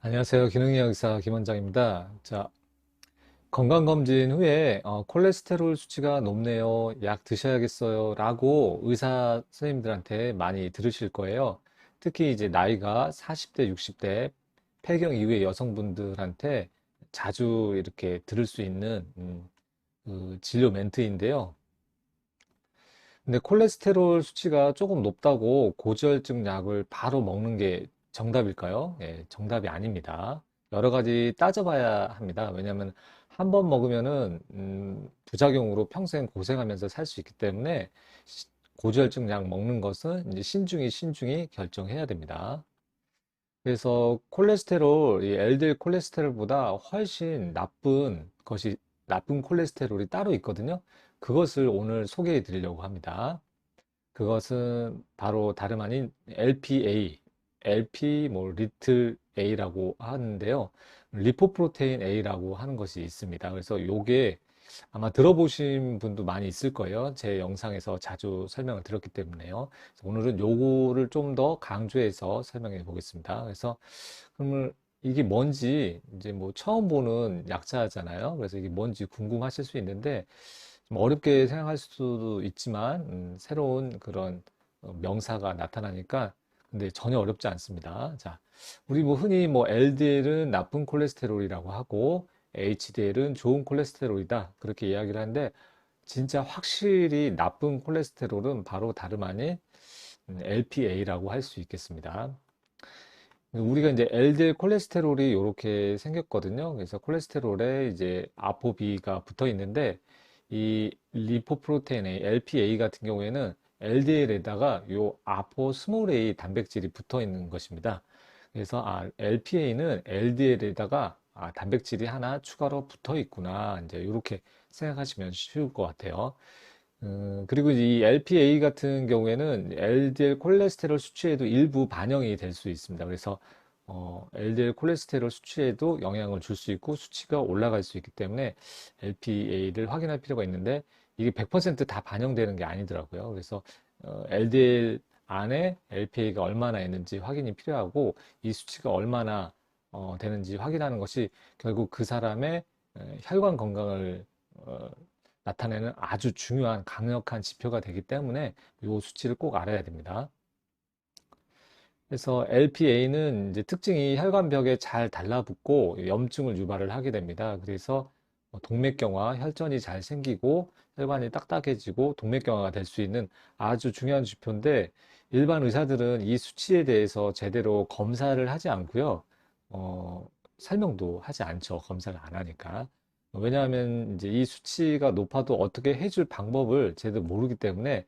안녕하세요. 기능의학 의사 김원장입니다. 자, 건강검진 후에 콜레스테롤 수치가 높네요. 약 드셔야겠어요. 라고 의사 선생님들한테 많이 들으실 거예요. 특히 이제 나이가 40대, 60대 폐경 이후의 여성분들한테 자주 이렇게 들을 수 있는 그 진료 멘트인데요. 근데 콜레스테롤 수치가 조금 높다고 고지혈증 약을 바로 먹는 게 정답일까요? 예, 정답이 아닙니다. 여러 가지 따져봐야 합니다. 왜냐하면 한 번 먹으면은 부작용으로 평생 고생하면서 살 수 있기 때문에 고지혈증 약 먹는 것은 이제 신중히 결정해야 됩니다. 그래서 콜레스테롤, 이 LDL 콜레스테롤보다 훨씬 나쁜 콜레스테롤이 따로 있거든요. 그것을 오늘 소개해 드리려고 합니다. 그것은 바로 다름 아닌 LPA, LP 뭐 리틀 A라고 하는데요. 리포프로테인 A라고 하는 것이 있습니다. 그래서 요게 아마 들어보신 분도 많이 있을 거예요. 제 영상에서 자주 설명을 드렸기 때문에요. 그래서 오늘은 요거를 좀 더 강조해서 설명해 보겠습니다. 그래서 그러면 이게 뭔지 이제 뭐 처음 보는 약자잖아요. 그래서 이게 뭔지 궁금하실 수 있는데 좀 어렵게 생각할 수도 있지만 새로운 그런 명사가 나타나니까 근데 전혀 어렵지 않습니다. 자, 우리 뭐 흔히 뭐 LDL은 나쁜 콜레스테롤이라고 하고 HDL은 좋은 콜레스테롤이다 그렇게 이야기를 하는데 진짜 확실히 나쁜 콜레스테롤은 바로 다름 아닌 LPA라고 할 수 있겠습니다. 우리가 이제 LDL 콜레스테롤이 이렇게 생겼거든요. 그래서 콜레스테롤에 이제 아포비가 붙어 있는데 이 리포프로테인 A, LPA 같은 경우에는 LDL에다가 요 아포 스몰 a 단백질이 붙어 있는 것입니다. 그래서 LPA는 LDL에다가 단백질이 하나 추가로 붙어 있구나. 이제 이렇게 생각하시면 쉬울 것 같아요. 그리고 이 LPA 같은 경우에는 LDL 콜레스테롤 수치에도 일부 반영이 될 수 있습니다. 그래서 LDL 콜레스테롤 수치에도 영향을 줄 수 있고 수치가 올라갈 수 있기 때문에 LPA를 확인할 필요가 있는데 이게 100%다 반영되는 게 아니더라고요. 그래서 LDL 안에 LPA가 얼마나 있는지 확인이 필요하고 이 수치가 얼마나 되는지 확인하는 것이 결국 그 사람의 혈관 건강을 나타내는 아주 중요한 강력한 지표가 되기 때문에 이 수치를 꼭 알아야 됩니다. 그래서 LPA는 이제 특징이 혈관벽에 잘 달라붙고 염증을 유발을 하게 됩니다. 그래서 동맥경화, 혈전이 잘 생기고 혈관이 딱딱해지고 동맥경화가 될 수 있는 아주 중요한 지표인데 일반 의사들은 이 수치에 대해서 제대로 검사를 하지 않고요. 어, 설명도 하지 않죠. 검사를 안 하니까. 왜냐하면 이제 이 수치가 높아도 어떻게 해줄 방법을 제대로 모르기 때문에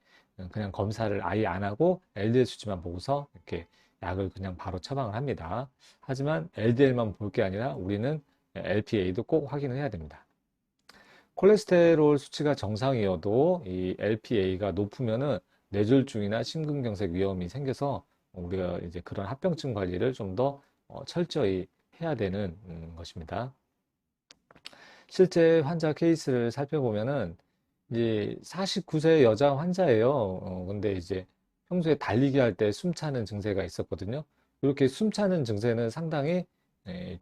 그냥 검사를 아예 안 하고 LDL 수치만 보고서 이렇게 약을 그냥 바로 처방을 합니다. 하지만 LDL만 볼 게 아니라 우리는 LPA도 꼭 확인을 해야 됩니다. 콜레스테롤 수치가 정상이어도 이 LPA가 높으면은 뇌졸중이나 심근경색 위험이 생겨서 우리가 이제 그런 합병증 관리를 좀 더 철저히 해야 되는 것입니다. 실제 환자 케이스를 살펴보면은 이제 49세 여자 환자예요. 근데 이제 평소에 달리기 할 때 숨차는 증세가 있었거든요. 이렇게 숨차는 증세는 상당히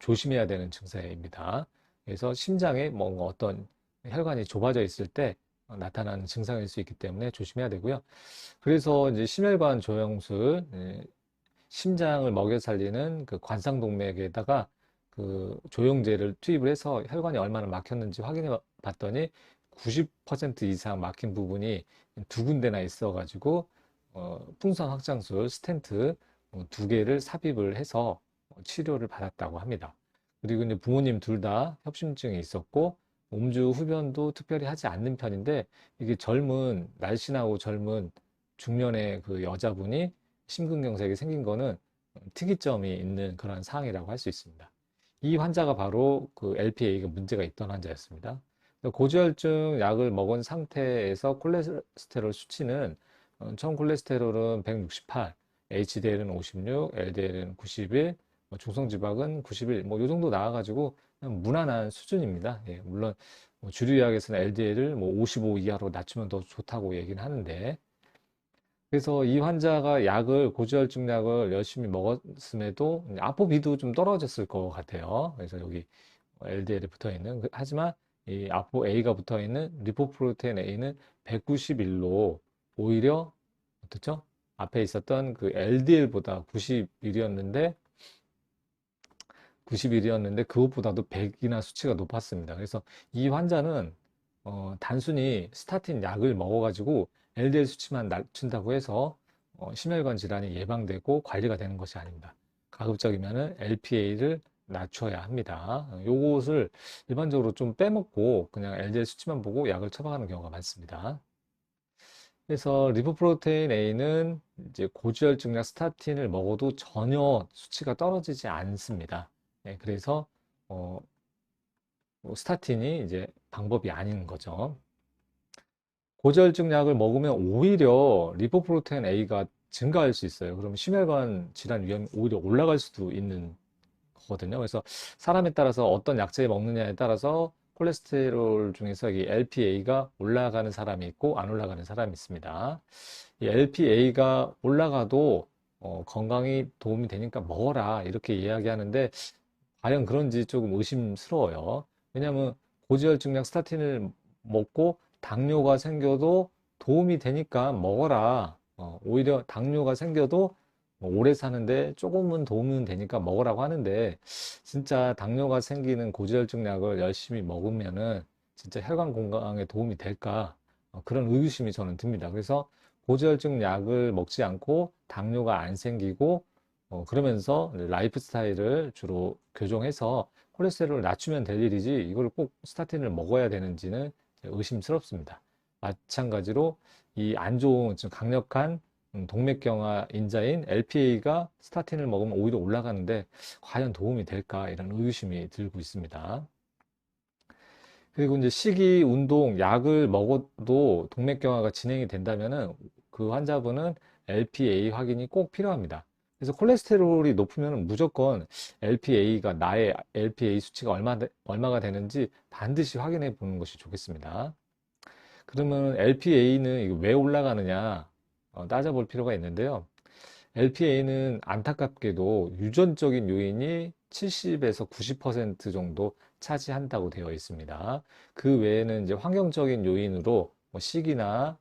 조심해야 되는 증세입니다. 그래서 심장에 뭔가 어떤 혈관이 좁아져 있을 때 나타나는 증상일 수 있기 때문에 조심해야 되고요. 그래서 이제 심혈관 조영술, 심장을 먹여 살리는 그 관상동맥에다가 그 조영제를 투입을 해서 혈관이 얼마나 막혔는지 확인해 봤더니 90% 이상 막힌 부분이 두 군데나 있어가지고 풍선 확장술 스텐트 두 개를 삽입을 해서 치료를 받았다고 합니다. 그리고 이제 부모님 둘 다 협심증이 있었고 음주 흡연도 특별히 하지 않는 편인데 이게 날씬하고 젊은 중년의 그 여자분이 심근경색이 생긴 거는 특이점이 있는 그런 상황이라고 할 수 있습니다. 이 환자가 바로 그 LPA가 문제가 있던 환자였습니다. 고지혈증 약을 먹은 상태에서 콜레스테롤 수치는 총 콜레스테롤은 168, HDL은 56, LDL은 91, 중성지방은 91, 뭐 이 정도 나와가지고 그냥 무난한 수준입니다. 예, 물론 주류약에서는 LDL을 뭐 55 이하로 낮추면 더 좋다고 얘기는 하는데 그래서 이 환자가 고지혈증 약을 열심히 먹었음에도 아포비도 좀 떨어졌을 것 같아요. 그래서 여기 LDL에 붙어 있는, 하지만 이 아포 A가 붙어 있는 리포프로테인 A는 191로 오히려 어떻죠? 앞에 있었던 그 LDL보다 91이었는데 그것보다도 100이나 수치가 높았습니다. 그래서 이 환자는 단순히 스타틴 약을 먹어가지고 LDL 수치만 낮춘다고 해서 심혈관 질환이 예방되고 관리가 되는 것이 아닙니다. 가급적이면은 LPA를 낮춰야 합니다. 요것을 일반적으로 좀 빼먹고 그냥 LDL 수치만 보고 약을 처방하는 경우가 많습니다. 그래서 리포프로테인 A는 이제 고지혈증약 스타틴을 먹어도 전혀 수치가 떨어지지 않습니다. 네, 그래서 어, 뭐 스타틴이 이제 방법이 아닌 거죠. 고지혈증 약을 먹으면 오히려 리포프로테인 A가 증가할 수 있어요. 그럼 심혈관 질환 위험이 오히려 올라갈 수도 있는 거거든요. 그래서 사람에 따라서 어떤 약제 먹느냐에 따라서 콜레스테롤 중에서 이 LPA가 올라가는 사람이 있고 안 올라가는 사람이 있습니다. 이 LPA가 올라가도 건강이 도움이 되니까 먹어라 이렇게 이야기하는데 과연 그런지 조금 의심스러워요. 왜냐하면 고지혈증약 스타틴을 먹고 당뇨가 생겨도 도움이 되니까 먹어라. 오히려 당뇨가 생겨도 뭐 오래 사는데 조금은 도움은 되니까 먹으라고 하는데 진짜 당뇨가 생기는 고지혈증 약을 열심히 먹으면은 진짜 혈관 건강에 도움이 될까? 그런 의구심이 저는 듭니다. 그래서 고지혈증 약을 먹지 않고 당뇨가 안 생기고 그러면서 라이프 스타일을 주로 교정해서 콜레스테롤을 낮추면 될 일이지 이걸 꼭 스타틴을 먹어야 되는지는 의심스럽습니다. 마찬가지로 이 안 좋은 좀 강력한 동맥경화 인자인 LPA가 스타틴을 먹으면 오히려 올라가는데 과연 도움이 될까 이런 의구심이 들고 있습니다. 그리고 이제 식이, 운동, 약을 먹어도 동맥경화가 진행이 된다면은 그 환자분은 LPA 확인이 꼭 필요합니다. 그래서 콜레스테롤이 높으면 무조건 LPA가 나의 LPA 수치가 얼마가 되는지 반드시 확인해 보는 것이 좋겠습니다. 그러면 LPA는 왜 올라가느냐 따져볼 필요가 있는데요. LPA는 안타깝게도 유전적인 요인이 70에서 90% 정도 차지한다고 되어 있습니다. 그 외에는 이제 환경적인 요인으로 뭐 식이나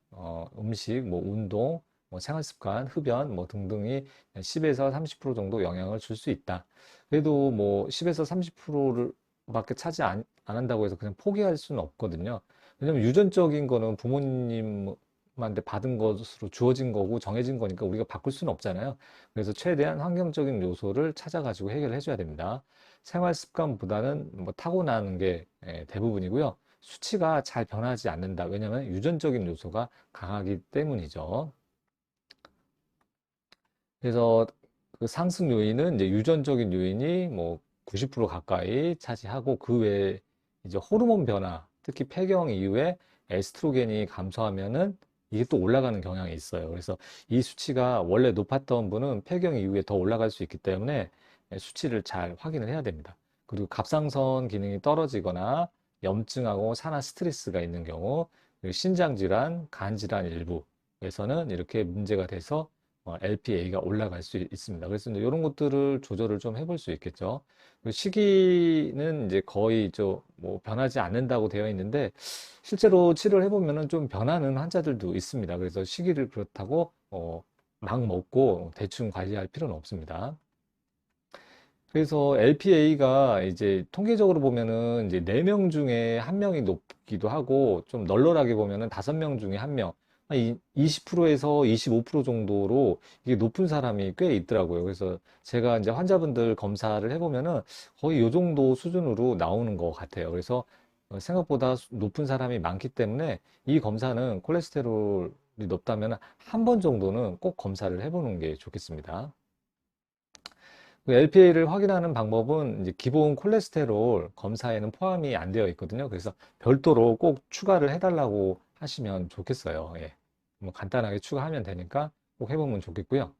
음식, 뭐 운동, 뭐 생활습관, 흡연 뭐 등등이 10에서 30% 정도 영향을 줄 수 있다. 그래도 뭐 10에서 30%를 밖에 차지 안 한다고 해서 그냥 포기할 수는 없거든요. 왜냐면 유전적인 거는 부모님한테 받은 것으로 주어진 거고 정해진 거니까 우리가 바꿀 수는 없잖아요. 그래서 최대한 환경적인 요소를 찾아가지고 해결해 줘야 됩니다. 생활 습관보다는 뭐 타고나는 게 대부분이고요. 수치가 잘 변하지 않는다. 왜냐하면 유전적인 요소가 강하기 때문이죠. 그래서 그 상승 요인은 이제 유전적인 요인이 뭐 90% 가까이 차지하고 그 외에 이제 호르몬 변화, 특히 폐경 이후에 에스트로겐이 감소하면은 이게 또 올라가는 경향이 있어요. 그래서 이 수치가 원래 높았던 분은 폐경 이후에 더 올라갈 수 있기 때문에 수치를 잘 확인을 해야 됩니다. 그리고 갑상선 기능이 떨어지거나 염증하고 산화 스트레스가 있는 경우, 그리고 신장 질환, 간 질환 일부에서는 이렇게 문제가 돼서 LPA가 올라갈 수 있습니다. 그래서 이제 이런 것들을 조절을 좀 해볼 수 있겠죠. 시기는 이제 거의 뭐 변하지 않는다고 되어 있는데 실제로 치료를 해보면은 좀 변하는 환자들도 있습니다. 그래서 시기를 그렇다고 막 먹고 대충 관리할 필요는 없습니다. 그래서 LPA가 이제 통계적으로 보면은 이제 4명 중에 1명이 높기도 하고 좀 널널하게 보면은 5명 중에 1명, 20%에서 25% 정도로 이게 높은 사람이 꽤 있더라고요. 그래서 제가 이제 환자분들 검사를 해보면은 거의 이 정도 수준으로 나오는 것 같아요. 그래서 생각보다 높은 사람이 많기 때문에 이 검사는 콜레스테롤이 높다면 한 번 정도는 꼭 검사를 해보는 게 좋겠습니다. LPA를 확인하는 방법은 이제 기본 콜레스테롤 검사에는 포함이 안 되어 있거든요. 그래서 별도로 꼭 추가를 해달라고 하시면 좋겠어요. 예. 뭐 간단하게 추가하면 되니까 꼭 해보면 좋겠고요.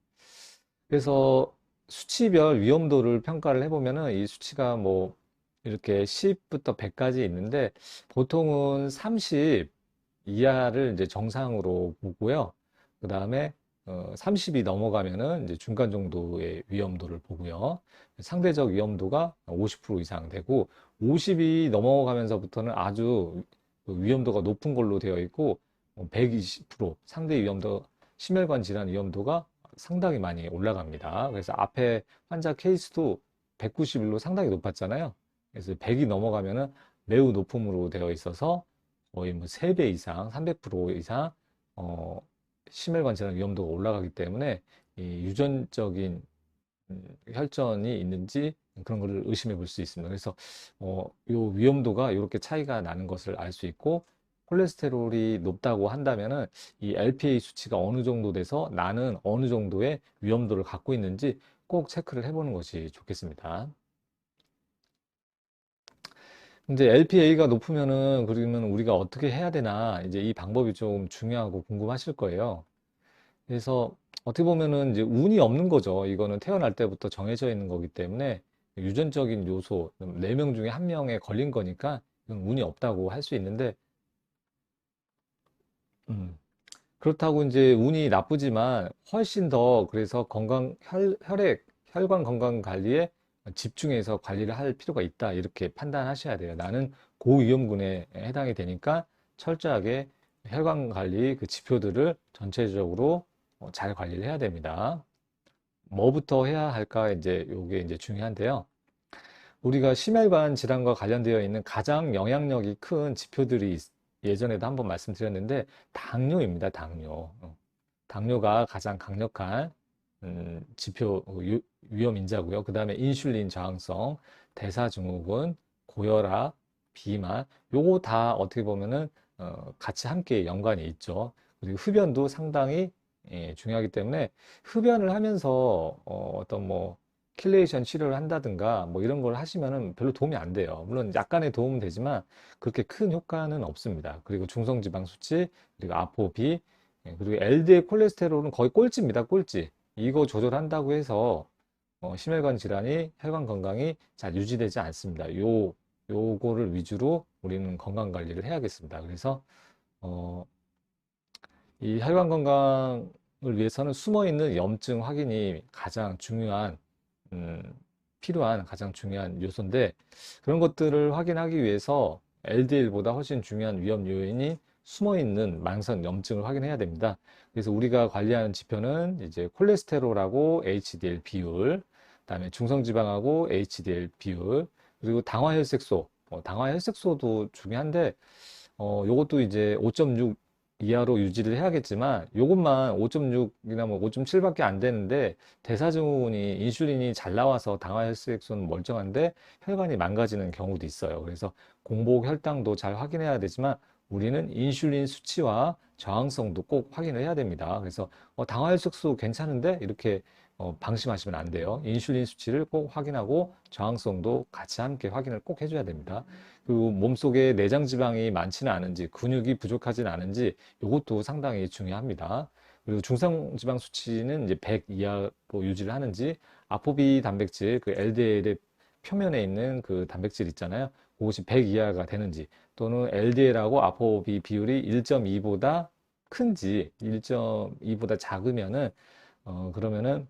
그래서 수치별 위험도를 평가를 해보면은 이 수치가 뭐 이렇게 10부터 100까지 있는데 보통은 30 이하를 이제 정상으로 보고요. 그 다음에 30이 넘어가면은 이제 중간 정도의 위험도를 보고요. 상대적 위험도가 50% 이상 되고 50이 넘어가면서부터는 아주 그 위험도가 높은 걸로 되어 있고 120% 상대 위험도 심혈관 질환 위험도가 상당히 많이 올라갑니다. 그래서 앞에 환자 케이스도 191로 상당히 높았잖아요. 그래서 100이 넘어가면은 매우 높음으로 되어 있어서 거의 뭐 3배 이상, 300% 이상 어, 심혈관 질환 위험도가 올라가기 때문에 이 유전적인 혈전이 있는지 그런 거를 의심해 볼 수 있습니다. 그래서 요 위험도가 이렇게 차이가 나는 것을 알 수 있고 콜레스테롤이 높다고 한다면은 이 LPA 수치가 어느 정도 돼서 나는 어느 정도의 위험도를 갖고 있는지 꼭 체크를 해보는 것이 좋겠습니다. 이제 LPA가 높으면은 그러면 우리가 어떻게 해야 되나 이제 이 방법이 좀 중요하고 궁금하실 거예요. 그래서 어떻게 보면은 이제 운이 없는 거죠. 이거는 태어날 때부터 정해져 있는 거기 때문에 유전적인 요소 4명 중에 1명에 걸린 거니까 이건 운이 없다고 할 수 있는데 음, 그렇다고 이제 운이 나쁘지만 훨씬 더 그래서 혈관 건강 관리에 집중해서 관리를 할 필요가 있다. 이렇게 판단하셔야 돼요. 나는 고위험군에 해당이 되니까 철저하게 혈관 관리 그 지표들을 전체적으로 잘 관리를 해야 됩니다. 뭐부터 해야 할까 이제 요게 이제 중요한데요. 우리가 심혈관 질환과 관련되어 있는 가장 영향력이 큰 지표들이 예전에도 한번 말씀드렸는데 당뇨입니다. 당뇨. 당뇨가 가장 강력한 지표 위험 인자고요. 그 다음에 인슐린 저항성, 대사증후군, 고혈압, 비만 요거 다 어떻게 보면은 같이 함께 연관이 있죠. 그리고 흡연도 상당히 중요하기 때문에 흡연을 하면서 어떤 뭐 킬레이션 치료를 한다든가 뭐 이런 걸 하시면은 별로 도움이 안 돼요. 물론 약간의 도움은 되지만 그렇게 큰 효과는 없습니다. 그리고 중성지방 수치, 그리고 아포비, 그리고 LDL 콜레스테롤은 거의 꼴찌입니다. 꼴찌. 이거 조절한다고 해서 심혈관 질환이 혈관 건강이 잘 유지되지 않습니다. 요거를 위주로 우리는 건강 관리를 해야겠습니다. 그래서 어, 이 혈관 건강을 위해서는 숨어 있는 염증 확인이 가장 중요한 음, 필요한 가장 중요한 요소인데 그런 것들을 확인하기 위해서 LDL보다 훨씬 중요한 위험 요인이 숨어 있는 만성 염증을 확인해야 됩니다. 그래서 우리가 관리하는 지표는 이제 콜레스테롤하고 HDL 비율, 그다음에 중성지방하고 HDL 비율, 그리고 당화혈색소, 당화혈색소도 중요한데 요것도 이제 5.6 이하로 유지를 해야겠지만 요것만 5.6이나 뭐 5.7밖에 안 되는데 대사증후군이 인슐린이 잘 나와서 당화혈색소는 멀쩡한데 혈관이 망가지는 경우도 있어요. 그래서 공복 혈당도 잘 확인해야 되지만 우리는 인슐린 수치와 저항성도 꼭 확인을 해야 됩니다. 그래서 당화혈색소 괜찮은데 이렇게 방심하시면 안 돼요. 인슐린 수치를 꼭 확인하고 저항성도 같이 함께 확인을 꼭 해줘야 됩니다. 그리고 몸속에 내장 지방이 많지는 않은지 근육이 부족하지는 않은지 이것도 상당히 중요합니다. 그리고 중성 지방 수치는 이제 100 이하로 유지를 하는지 아포비 단백질 그 LDL의 표면에 있는 그 단백질 있잖아요. 그것이 100 이하가 되는지 또는 LDL하고 아포비 비율이 1.2보다 큰지 1.2보다 작으면은 그러면은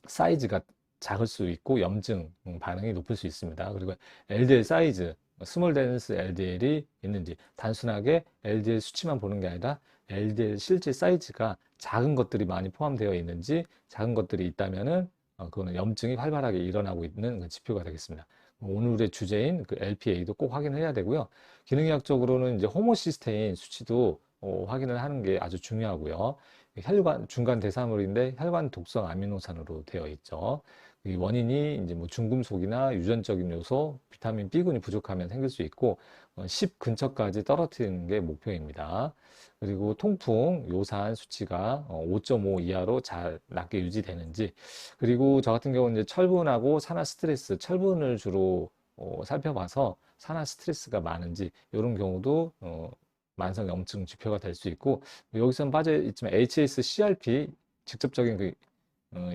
사이즈가 작을 수 있고 염증 반응이 높을 수 있습니다. 그리고 LDL 사이즈, 스몰 덴스 LDL이 있는지 단순하게 LDL 수치만 보는 게 아니라 LDL 실제 사이즈가 작은 것들이 많이 포함되어 있는지 작은 것들이 있다면은 그거는 염증이 활발하게 일어나고 있는 그 지표가 되겠습니다. 오늘의 주제인 그 LPA도 꼭 확인해야 되고요. 기능의학적으로는 이제 호모시스테인 수치도 확인을 하는 게 아주 중요하고요. 혈관 중간 대사물인데 혈관 독성 아미노산으로 되어 있죠. 이 원인이 이제 뭐 중금속이나 유전적인 요소, 비타민 B군이 부족하면 생길 수 있고 10 근처까지 떨어뜨리는 게 목표입니다. 그리고 통풍, 요산 수치가 5.5 이하로 잘 낮게 유지되는지 그리고 저 같은 경우는 이제 철분하고 산화 스트레스, 철분을 주로 살펴봐서 산화 스트레스가 많은지 이런 경우도 만성 염증 지표가 될 수 있고 여기서는 빠져 있지만 HSCRP 직접적인 그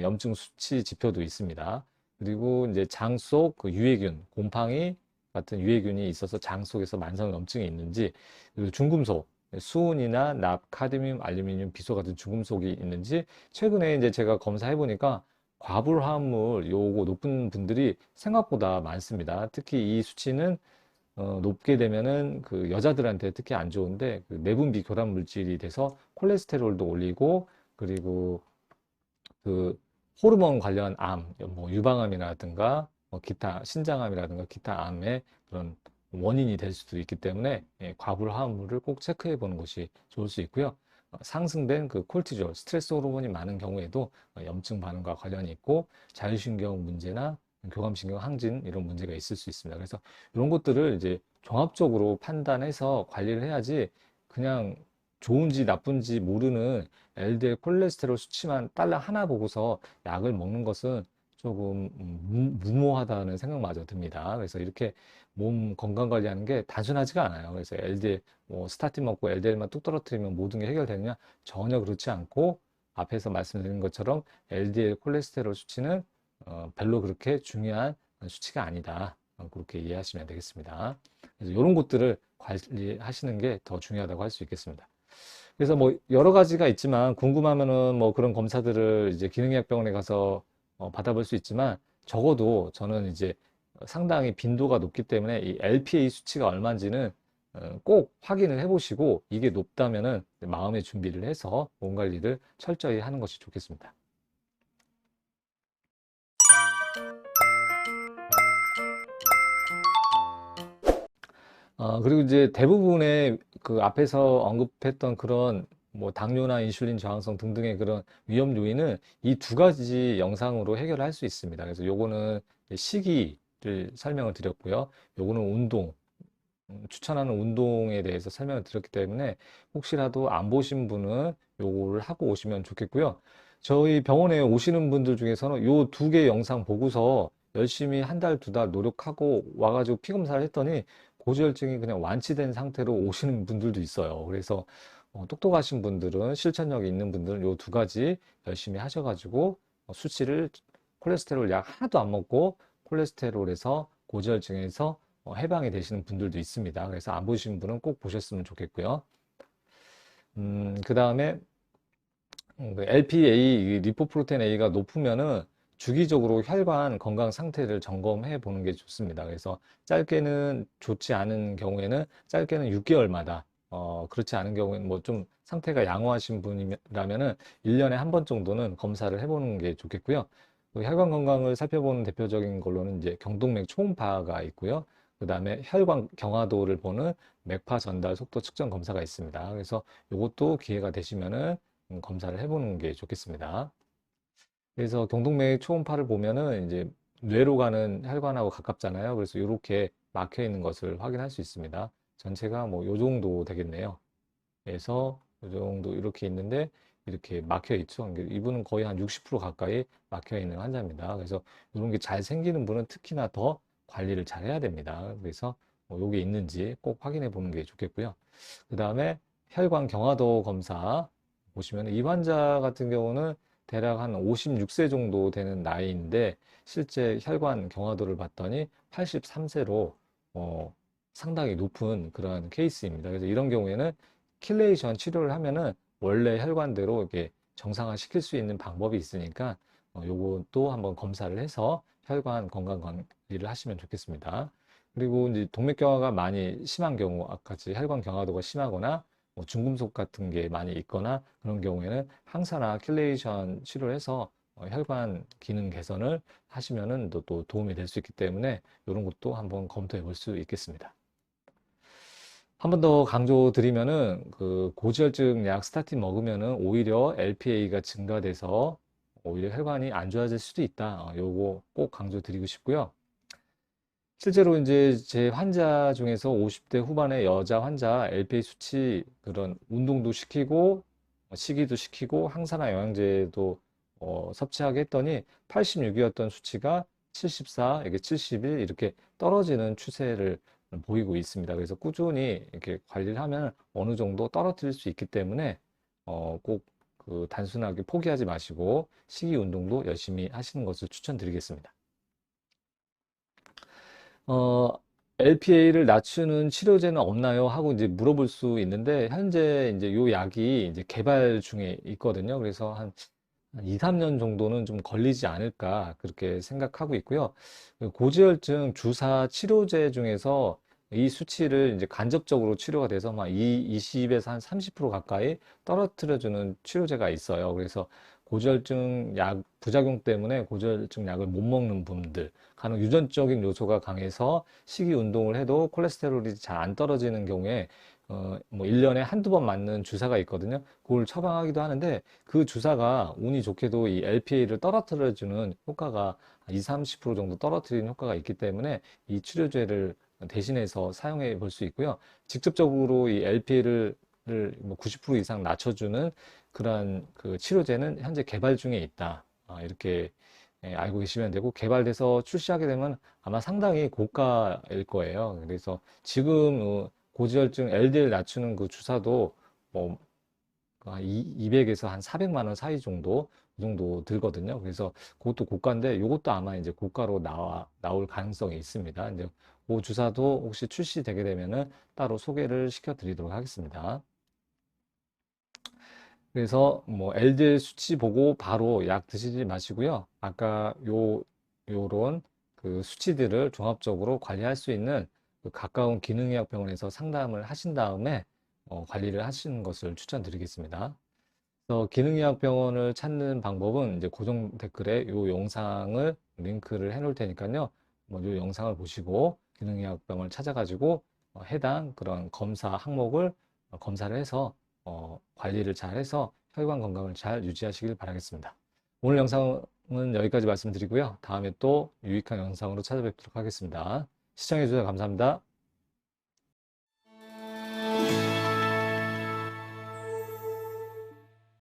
염증 수치 지표도 있습니다. 그리고 이제 장 속 그 유해균, 곰팡이 같은 유해균이 있어서 장 속에서 만성 염증이 있는지, 그리고 중금속, 수은이나 납, 카드뮴, 알루미늄, 비소 같은 중금속이 있는지 최근에 이제 제가 검사해 보니까 과불 화합물 요거 높은 분들이 생각보다 많습니다. 특히 이 수치는 높게 되면은 그 여자들한테 특히 안 좋은데 그 내분비 교란 물질이 돼서 콜레스테롤도 올리고 그리고 그 호르몬 관련 암, 뭐 유방암이라든가 기타 신장암이라든가 기타 암의 그런 원인이 될 수도 있기 때문에 예, 과불 화합물을 꼭 체크해 보는 것이 좋을 수 있고요. 상승된 그 콜티졸, 스트레스 호르몬이 많은 경우에도 염증 반응과 관련이 있고 자율신경 문제나 교감신경 항진 이런 문제가 있을 수 있습니다. 그래서 이런 것들을 이제 종합적으로 판단해서 관리를 해야지 그냥 좋은지 나쁜지 모르는 LDL 콜레스테롤 수치만 달러 하나 보고서 약을 먹는 것은 조금 무모하다는 생각마저 듭니다. 그래서 이렇게 몸 건강 관리하는 게 단순하지가 않아요. 그래서 LDL 뭐 스타틴 먹고 LDL만 뚝 떨어뜨리면 모든 게 해결되느냐? 전혀 그렇지 않고 앞에서 말씀드린 것처럼 LDL 콜레스테롤 수치는 별로 그렇게 중요한 수치가 아니다. 그렇게 이해하시면 되겠습니다. 그래서 이런 것들을 관리하시는 게 더 중요하다고 할 수 있겠습니다. 그래서 뭐 여러 가지가 있지만 궁금하면은 뭐 그런 검사들을 이제 기능의학병원에 가서 받아볼 수 있지만 적어도 저는 이제 상당히 빈도가 높기 때문에 이 LPA 수치가 얼마인지는 꼭 확인을 해보시고 이게 높다면은 마음의 준비를 해서 몸 관리를 철저히 하는 것이 좋겠습니다. 그리고 이제 대부분의 그 앞에서 언급했던 그런 뭐 당뇨나 인슐린 저항성 등등의 그런 위험 요인은 이 두 가지 영상으로 해결할 수 있습니다. 그래서 요거는 시기를 설명을 드렸고요. 요거는 운동, 추천하는 운동에 대해서 설명을 드렸기 때문에 혹시라도 안 보신 분은 요거를 하고 오시면 좋겠고요. 저희 병원에 오시는 분들 중에서는 요 두 개 영상 보고서 열심히 한 달, 두 달 노력하고 와가지고 피 검사를 했더니 고지혈증이 그냥 완치된 상태로 오시는 분들도 있어요. 그래서 똑똑하신 분들은 실천력이 있는 분들은 요 두 가지 열심히 하셔가지고 수치를 콜레스테롤 약 하나도 안 먹고 콜레스테롤에서 고지혈증에서 해방이 되시는 분들도 있습니다. 그래서 안 보신 분은 꼭 보셨으면 좋겠고요. 그 다음에 LPA, 리포프로테인 A가 높으면은 주기적으로 혈관 건강 상태를 점검해 보는 게 좋습니다. 그래서 짧게는 좋지 않은 경우에는 짧게는 6개월마다, 그렇지 않은 경우에는 뭐 좀 상태가 양호하신 분이라면은 1년에 한 번 정도는 검사를 해보는 게 좋겠고요. 그 혈관 건강을 살펴보는 대표적인 걸로는 이제 경동맥 초음파가 있고요. 그 다음에 혈관 경화도를 보는 맥파 전달 속도 측정 검사가 있습니다. 그래서 이것도 기회가 되시면은 검사를 해보는 게 좋겠습니다. 그래서 경동맥 초음파를 보면은 이제 뇌로 가는 혈관하고 가깝잖아요. 그래서 이렇게 막혀 있는 것을 확인할 수 있습니다. 전체가 뭐 요 정도 되겠네요. 그래서 요 정도 이렇게 있는데 이렇게 막혀 있죠. 이분은 거의 한 60% 가까이 막혀 있는 환자입니다. 그래서 이런 게 잘 생기는 분은 특히나 더 관리를 잘 해야 됩니다. 그래서 뭐 요게 있는지 꼭 확인해 보는 게 좋겠고요. 그 다음에 혈관 경화도 검사 보시면 이 환자 같은 경우는 대략 한 56세 정도 되는 나이인데 실제 혈관 경화도를 봤더니 83세로 상당히 높은 그런 케이스입니다. 그래서 이런 경우에는 킬레이션 치료를 하면은 원래 혈관대로 이렇게 정상화 시킬 수 있는 방법이 있으니까 요것도 한번 검사를 해서 혈관 건강 관리를 하시면 좋겠습니다. 그리고 이제 동맥경화가 많이 심한 경우, 아까 같이 혈관 경화도가 심하거나 뭐 중금속 같은 게 많이 있거나 그런 경우에는 항산화 킬레이션 치료를 해서 혈관 기능 개선을 하시면은 또 도움이 될 수 있기 때문에 이런 것도 한번 검토해 볼 수 있겠습니다. 한 번 더 강조드리면은 그 고지혈증 약 스타틴 먹으면은 오히려 LPA가 증가돼서 오히려 혈관이 안 좋아질 수도 있다. 요거 꼭 강조드리고 싶고요. 실제로 이제 제 환자 중에서 50대 후반의 여자 환자 LPA 수치 그런 운동도 시키고 식이도 시키고 항산화 영양제도 섭취하게 했더니 86이었던 수치가 74, 이게 71 이렇게 떨어지는 추세를 보이고 있습니다. 그래서 꾸준히 이렇게 관리를 하면 어느 정도 떨어뜨릴 수 있기 때문에 꼭 그 단순하게 포기하지 마시고 식이 운동도 열심히 하시는 것을 추천드리겠습니다. 어, LPA를 낮추는 치료제는 없나요? 하고 이제 물어볼 수 있는데, 현재 이제 요 약이 이제 개발 중에 있거든요. 그래서 한 2, 3년 정도는 좀 걸리지 않을까, 그렇게 생각하고 있고요. 그 고지혈증 주사 치료제 중에서 이 수치를 이제 간접적으로 치료가 돼서 막 20에서 한 30% 가까이 떨어뜨려주는 치료제가 있어요. 그래서 고지혈증 약 부작용 때문에 고지혈증 약을 못 먹는 분들, 간혹 유전적인 요소가 강해서 식이 운동을 해도 콜레스테롤이 잘 안 떨어지는 경우에 뭐 1년에 한두 번 맞는 주사가 있거든요. 그걸 처방하기도 하는데 그 주사가 운이 좋게도 이 LPA를 떨어뜨려주는 효과가 20, 30% 정도 떨어뜨리는 효과가 있기 때문에 이 치료제를 대신해서 사용해 볼 수 있고요. 직접적으로 이 LPA를 뭐90% 이상 낮춰주는 그러한 그 치료제는 현재 개발 중에 있다. 이렇게 알고 계시면 되고, 개발돼서 출시하게 되면 아마 상당히 고가일 거예요. 그래서 지금 고지혈증 LDL 낮추는 그 주사도 뭐 200에서 한 400만 원 사이 정도, 이 정도 들거든요. 그래서 그것도 고가인데, 이것도 아마 이제 고가로 나올 가능성이 있습니다. 이제 그 주사도 혹시 출시되게 되면은 따로 소개를 시켜 드리도록 하겠습니다. 그래서 뭐 LDL 수치 보고 바로 약 드시지 마시고요. 아까 요런 그 수치들을 종합적으로 관리할 수 있는 그 가까운 기능의학 병원에서 상담을 하신 다음에 관리를 하시는 것을 추천드리겠습니다. 그래서 기능의학 병원을 찾는 방법은 이제 고정 댓글에 요 영상을 링크를 해 놓을 테니까요. 뭐 요 영상을 보시고 기능의학 병원을 찾아가지고 해당 그런 검사 항목을 검사를 해서 관리를 잘 해서 혈관 건강을 잘 유지하시길 바라겠습니다. 오늘 영상은 여기까지 말씀드리고요. 다음에 또 유익한 영상으로 찾아뵙도록 하겠습니다. 시청해 주셔서 감사합니다.